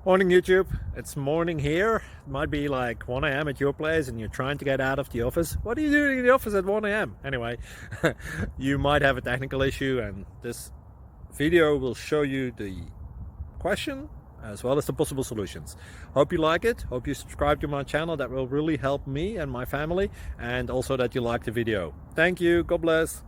Morning YouTube, it's morning here. It might be like 1 a.m. at your place and you're trying to get out of the office. What are you doing in the office at 1 a.m.? Anyway, you might have a technical issue and this video will show you the question as well as the possible solutions. Hope you like it, hope you subscribe to my channel. That will really help me and my family, and also that you like the video. Thank you, God bless.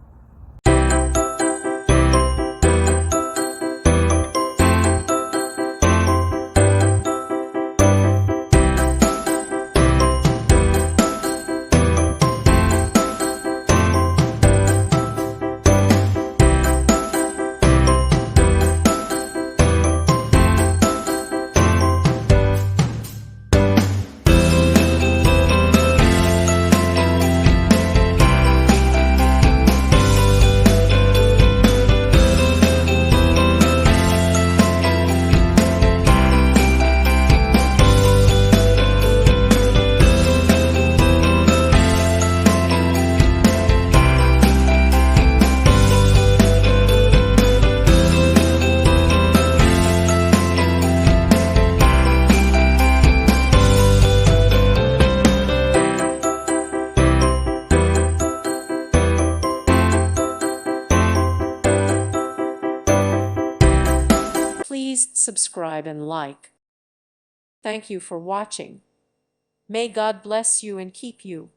Please subscribe and like. Thank you for watching. May God bless you and keep you.